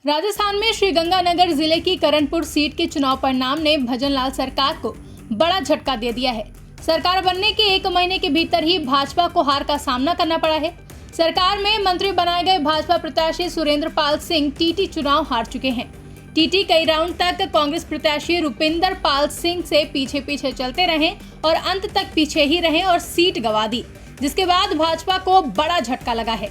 राजस्थान में श्रीगंगानगर जिले की करणपुर सीट के चुनाव परिणाम ने भजनलाल सरकार को बड़ा झटका दे दिया है। सरकार बनने के 1 महीने के भीतर ही भाजपा को हार का सामना करना पड़ा है। सरकार में मंत्री बनाए गए भाजपा प्रत्याशी सुरेंद्र पाल सिंह टीटी चुनाव हार चुके हैं। टीटी कई राउंड तक कांग्रेस प्रत्याशी रुपिंदर पाल सिंह से पीछे पीछे चलते रहे और अंत तक पीछे ही रहे और सीट गंवा दी, जिसके बाद भाजपा को बड़ा झटका लगा है।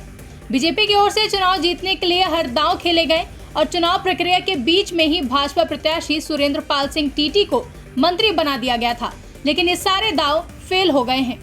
बीजेपी की ओर से चुनाव जीतने के लिए हर दांव खेले गए और चुनाव प्रक्रिया के बीच में ही भाजपा प्रत्याशी सुरेंद्र पाल सिंह टीटी को मंत्री बना दिया गया था, लेकिन ये सारे दांव फेल हो गए हैं।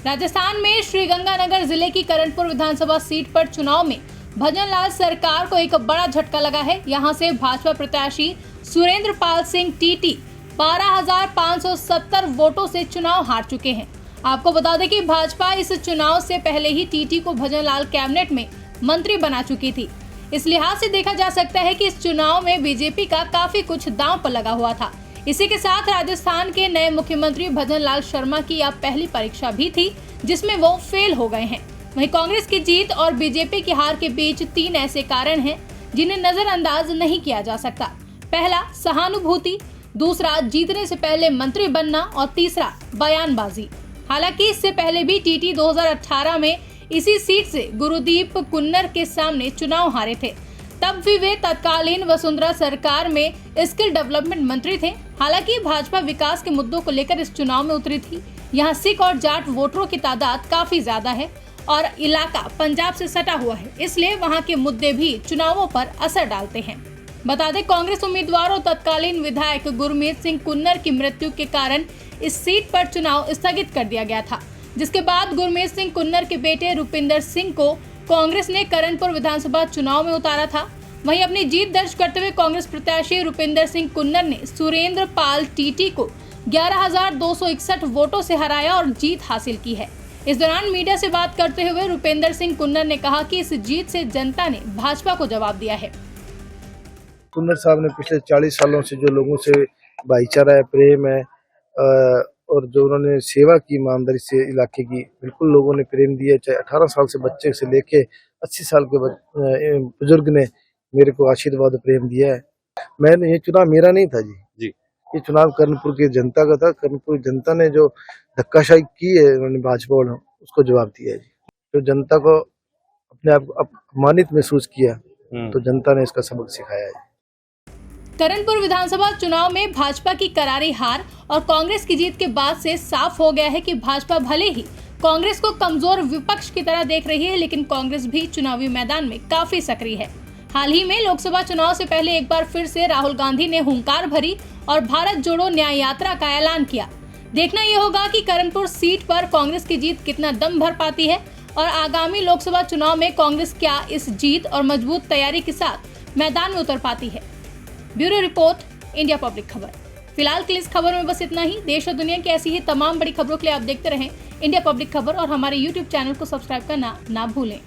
राजस्थान में श्रीगंगानगर जिले की करणपुर विधानसभा सीट पर चुनाव में भजनलाल सरकार को एक बड़ा झटका लगा है। यहां से भाजपा प्रत्याशी सुरेंद्र पाल सिंह टीटी 12,570 वोटों से चुनाव हार चुके हैं। आपको बता दें कि भाजपा इस चुनाव से पहले ही टीटी को भजनलाल कैबिनेट में मंत्री बना चुकी थी। इस लिहाज से देखा जा सकता है कि इस चुनाव में बीजेपी का काफी कुछ दांव पर लगा हुआ था। इसी के साथ राजस्थान के नए मुख्यमंत्री भजनलाल शर्मा की अब पहली परीक्षा भी थी, जिसमें वो फेल हो गए हैं। वहीं कांग्रेस की जीत और बीजेपी की हार के बीच 3 ऐसे कारण हैं जिन्हें नजरअंदाज नहीं किया जा सकता। पहला, सहानुभूति, दूसरा, जीतने से पहले मंत्री बनना और तीसरा, बयानबाजी। हालांकि इससे पहले भी टीटी 2018 में इसी सीट से गुरुदीप कुन्नर के सामने चुनाव हारे थे। तब भी वे तत्कालीन वसुंधरा सरकार में स्किल डेवलपमेंट मंत्री थे। हालांकि भाजपा विकास के मुद्दों को लेकर इस चुनाव में उतरी थी। यहाँ सिख और जाट वोटरों की तादाद काफी ज्यादा है और इलाका पंजाब से सटा हुआ है, इसलिए वहाँ के मुद्दे भी चुनावों पर असर डालते हैं। बता दें, कांग्रेस उम्मीदवार और तत्कालीन विधायक गुरमीत सिंह कुन्नर की मृत्यु के कारण इस सीट पर चुनाव स्थगित कर दिया गया था, जिसके बाद गुरमीत सिंह कुन्नर के बेटे रुपिंदर सिंह को कांग्रेस ने करणपुर विधानसभा चुनाव में उतारा था। वहीं अपनी जीत दर्ज करते हुए कांग्रेस प्रत्याशी रुपिंदर सिंह कुन्नर ने सुरेंद्र पाल टीटी को 11,261 वोटों से हराया और जीत हासिल की है। इस दौरान मीडिया से बात करते हुए रुपिंदर सिंह कुन्नर ने कहा कि इस जीत से जनता ने भाजपा को जवाब दिया है। कुन्नर साहब ने पिछले 40 सालों से जो लोगों से भाईचारा है, प्रेम है और जो उन्होंने सेवा की ईमानदारी से इलाके की, बिल्कुल लोगों ने प्रेम दिया। चाहे 18 साल से बच्चे से लेके 80 साल के बुजुर्ग ने मेरे को आशीर्वाद प्रेम दिया है। मैंने ये चुनाव मेरा नहीं था जी, ये चुनाव कर्णपुर की जनता का था। कर्णपुर जनता ने जो धक्काशाही की है उन्होंने भाजपा वालों, उसको जवाब दिया है जी। तो जनता को अपने आप अपमानित महसूस किया, तो जनता ने इसका सबक सिखाया है। करणपुर विधानसभा चुनाव में भाजपा की करारी हार और कांग्रेस की जीत के बाद से साफ हो गया है कि भाजपा भले ही कांग्रेस को कमजोर विपक्ष की तरह देख रही है, लेकिन कांग्रेस भी चुनावी मैदान में काफी सक्रिय है। हाल ही में लोकसभा चुनाव से पहले एक बार फिर से राहुल गांधी ने हुंकार भरी और भारत जोड़ो न्याय यात्रा का ऐलान किया। देखना यह होगा कि करणपुर सीट पर कांग्रेस की जीत कितना दम भर पाती है और आगामी लोकसभा चुनाव में कांग्रेस क्या इस जीत और मजबूत तैयारी के साथ मैदान में उतर पाती है। ब्यूरो रिपोर्ट, इंडिया पब्लिक खबर। फिलहाल के लिए इस खबर में बस इतना ही। देश और दुनिया की ऐसी ही तमाम बड़ी खबरों के लिए आप देखते रहें इंडिया पब्लिक खबर और हमारे YouTube चैनल को सब्सक्राइब करना ना भूलें।